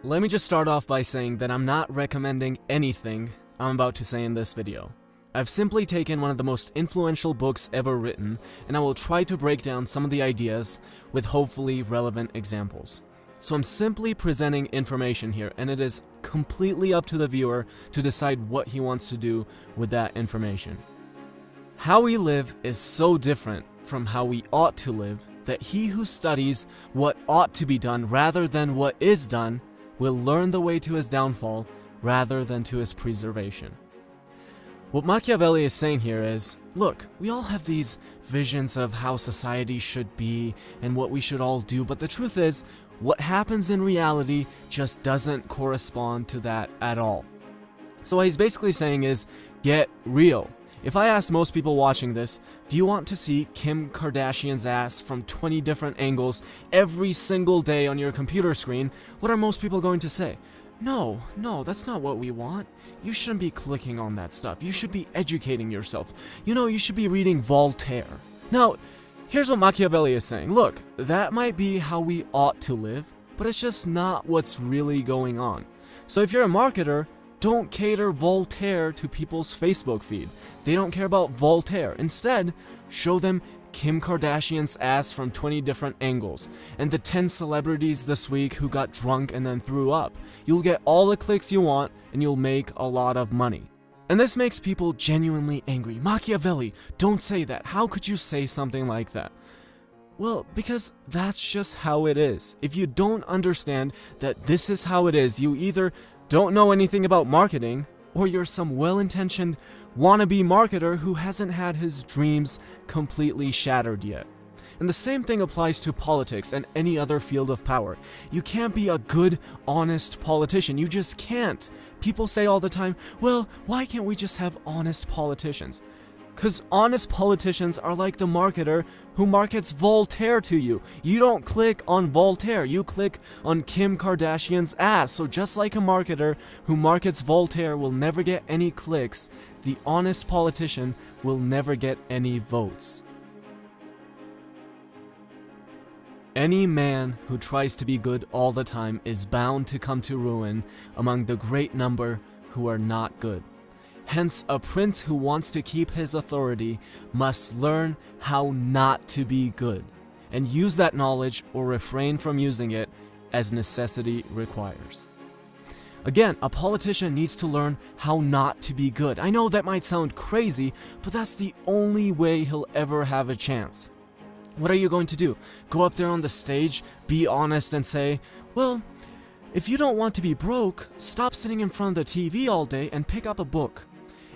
Let me just start off by saying that I'm not recommending anything I'm about to say in this video. I've simply taken one of the most influential books ever written, and I will try to break down some of the ideas with hopefully relevant examples. So I'm simply presenting information here, and it is completely up to the viewer to decide what he wants to do with that information. How we live is so different from how we ought to live that he who studies what ought to be done rather than what is done will learn the way to his downfall rather than to his preservation. What Machiavelli is saying here is, look, we all have these visions of how society should be and what we should all do, but the truth is, what happens in reality just doesn't correspond to that at all. So what he's basically saying is, get real. If I asked most people watching this, do you want to see Kim Kardashian's ass from 20 different angles every single day on your computer screen, what are most people going to say? No, that's not what we want. You shouldn't be clicking on that stuff. You should be educating yourself. You should be reading Voltaire. Now, here's what Machiavelli is saying. Look, that might be how we ought to live, but it's just not what's really going on. So if you're a marketer, don't cater Voltaire to people's Facebook feed. They don't care about Voltaire. Instead, show them Kim Kardashian's ass from 20 different angles, and the 10 celebrities this week who got drunk and then threw up. You'll get all the clicks you want, and you'll make a lot of money. And this makes people genuinely angry. Machiavelli, don't say that. How could you say something like that? Well, because that's just how it is. If you don't understand that this is how it is, you either don't know anything about marketing, or you're some well-intentioned wannabe marketer who hasn't had his dreams completely shattered yet. And the same thing applies to politics and any other field of power. You can't be a good, honest politician. You just can't. People say all the time, well, why can't we just have honest politicians? Because honest politicians are like the marketer who markets Voltaire to you. You don't click on Voltaire, you click on Kim Kardashian's ass. So just like a marketer who markets Voltaire will never get any clicks, the honest politician will never get any votes. Any man who tries to be good all the time is bound to come to ruin among the great number who are not good. Hence, a prince who wants to keep his authority must learn how not to be good, and use that knowledge or refrain from using it as necessity requires. Again, a politician needs to learn how not to be good. I know that might sound crazy, but that's the only way he'll ever have a chance. What are you going to do? Go up there on the stage, be honest, and say, well, if you don't want to be broke, stop sitting in front of the TV all day and pick up a book.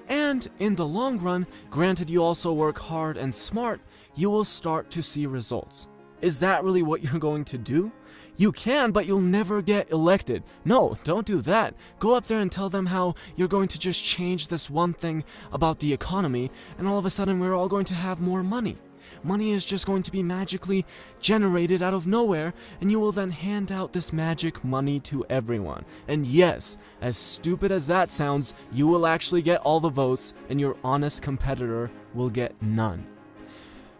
And in the long run, granted you also work hard and smart, you will start to see results. Is that really what you're going to do? You can, but you'll never get elected. No, don't do that. Go up there and tell them how you're going to just change this one thing about the economy, and all of a sudden we're all going to have more money. Money is just going to be magically generated out of nowhere, and you will then hand out this magic money to everyone. And yes, as stupid as that sounds, you will actually get all the votes, and your honest competitor will get none.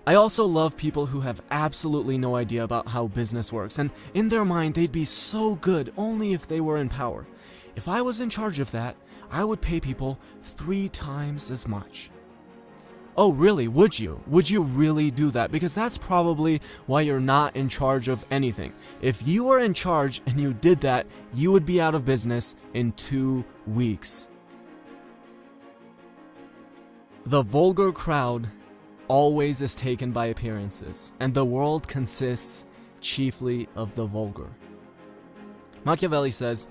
I also love people who have absolutely no idea about how business works, and in their mind they'd be so good only if they were in power. If I was in charge of that, I would pay people 3 times as much. Oh really, would you? Would you really do that? Because that's probably why you're not in charge of anything. If you were in charge and you did that, you would be out of business in 2 weeks. The vulgar crowd always is taken by appearances, and the world consists chiefly of the vulgar. Machiavelli says,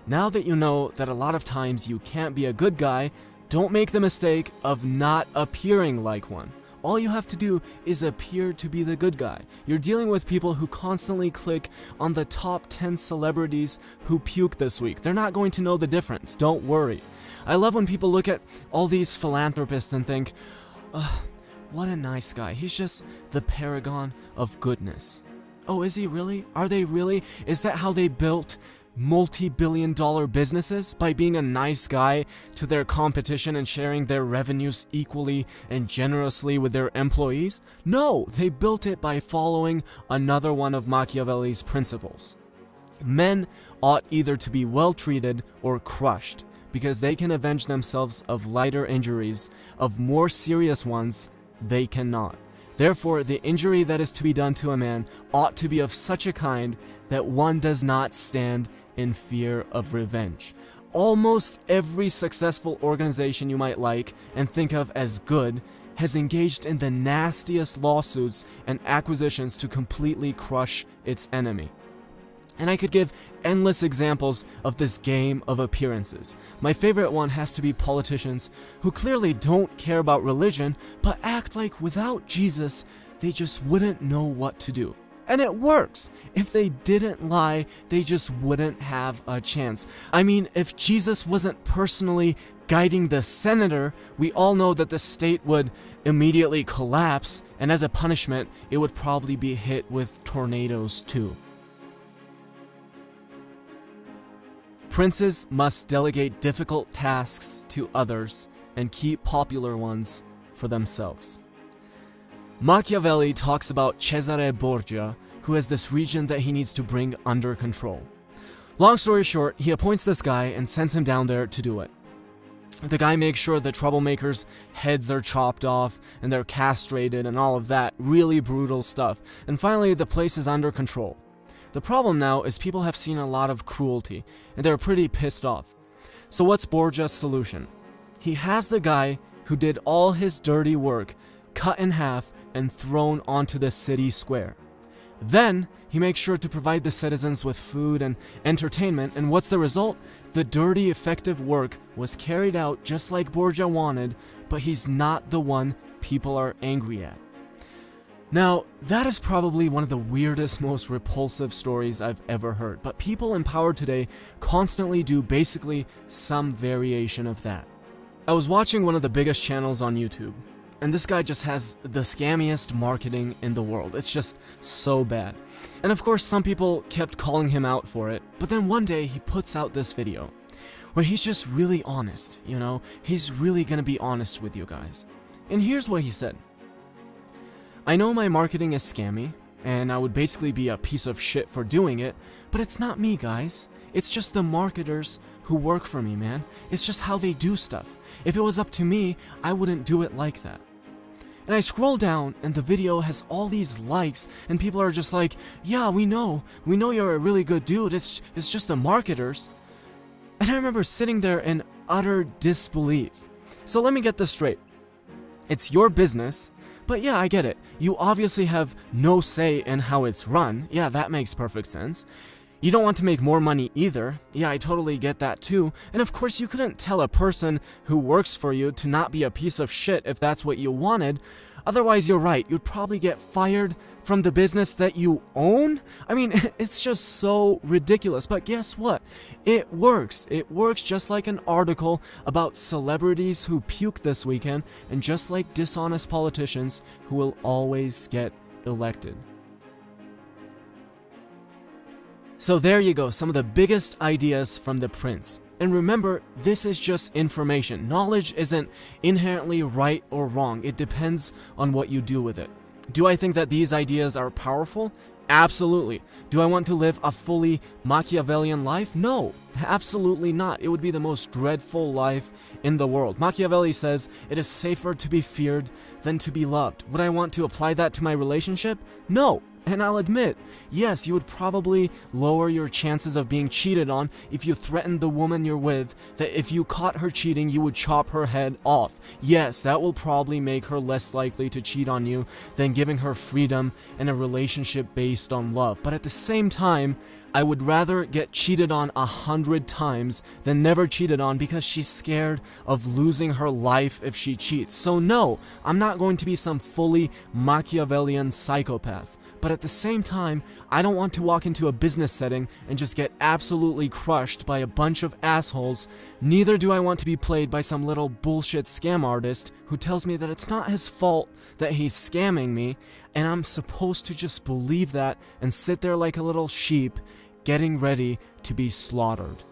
now that you know that a lot of times you can't be a good guy, don't make the mistake of not appearing like one. All you have to do is appear to be the good guy. You're dealing with people who constantly click on the top 10 celebrities who puke this week. They're not going to know the difference. Don't worry. I love when people look at all these philanthropists and think, what a nice guy. He's just the paragon of goodness. Oh, is he really? Are they really? Is that how they built multi-billion-dollar businesses by being a nice guy to their competition and sharing their revenues equally and generously with their employees? No, they built it by following another one of Machiavelli's principles. Men ought either to be well treated or crushed, because they can avenge themselves of lighter injuries, of more serious ones they cannot. Therefore, the injury that is to be done to a man ought to be of such a kind that one does not stand in fear of revenge. Almost every successful organization you might like and think of as good has engaged in the nastiest lawsuits and acquisitions to completely crush its enemy. And I could give endless examples of this game of appearances. My favorite one has to be politicians who clearly don't care about religion, but act like without Jesus, they just wouldn't know what to do. And it works! If they didn't lie, they just wouldn't have a chance. I mean, if Jesus wasn't personally guiding the senator, we all know that the state would immediately collapse, and as a punishment, it would probably be hit with tornadoes too. Princes must delegate difficult tasks to others and keep popular ones for themselves. Machiavelli talks about Cesare Borgia, who has this region that he needs to bring under control. Long story short, he appoints this guy and sends him down there to do it. The guy makes sure the troublemakers' heads are chopped off and they're castrated and all of that really brutal stuff. And finally, the place is under control. The problem now is people have seen a lot of cruelty, and they're pretty pissed off. So what's Borgia's solution? He has the guy who did all his dirty work cut in half and thrown onto the city square. Then, he makes sure to provide the citizens with food and entertainment, and what's the result? The dirty, effective work was carried out just like Borgia wanted, but he's not the one people are angry at. Now, that is probably one of the weirdest, most repulsive stories I've ever heard, but people in power today constantly do basically some variation of that. I was watching one of the biggest channels on YouTube, and this guy just has the scammiest marketing in the world. It's just so bad. And of course, some people kept calling him out for it, but then one day he puts out this video where he's just really honest, you know? He's really gonna be honest with you guys. And here's what he said. I know my marketing is scammy, and I would basically be a piece of shit for doing it, but it's not me, guys. It's just the marketers who work for me, man. It's just how they do stuff. If it was up to me, I wouldn't do it like that. And I scroll down, and the video has all these likes, and people are just like, yeah, we know you're a really good dude, it's just the marketers. And I remember sitting there in utter disbelief. So let me get this straight. It's your business. But yeah, I get it. You obviously have no say in how it's run. Yeah, that makes perfect sense. You don't want to make more money either. Yeah, I totally get that too. And of course, you couldn't tell a person who works for you to not be a piece of shit if that's what you wanted. Otherwise, you're right. You'd probably get fired from the business that you own. I mean, it's just so ridiculous. But guess what? It works. It works just like an article about celebrities who puke this weekend, and just like dishonest politicians who will always get elected. So there you go, some of the biggest ideas from the prince. And remember, this is just information. Knowledge isn't inherently right or wrong. It depends on what you do with it. Do I think that these ideas are powerful? Absolutely. Do I want to live a fully Machiavellian life? No, absolutely not. It would be the most dreadful life in the world. Machiavelli says it is safer to be feared than to be loved. Would I want to apply that to my relationship? No. And I'll admit, yes, you would probably lower your chances of being cheated on if you threatened the woman you're with that if you caught her cheating, you would chop her head off. Yes, that will probably make her less likely to cheat on you than giving her freedom and a relationship based on love. But at the same time, I would rather get cheated on 100 times than never cheated on because she's scared of losing her life if she cheats. So no, I'm not going to be some fully Machiavellian psychopath. But at the same time, I don't want to walk into a business setting and just get absolutely crushed by a bunch of assholes. Neither do I want to be played by some little bullshit scam artist who tells me that it's not his fault that he's scamming me, and I'm supposed to just believe that and sit there like a little sheep getting ready to be slaughtered.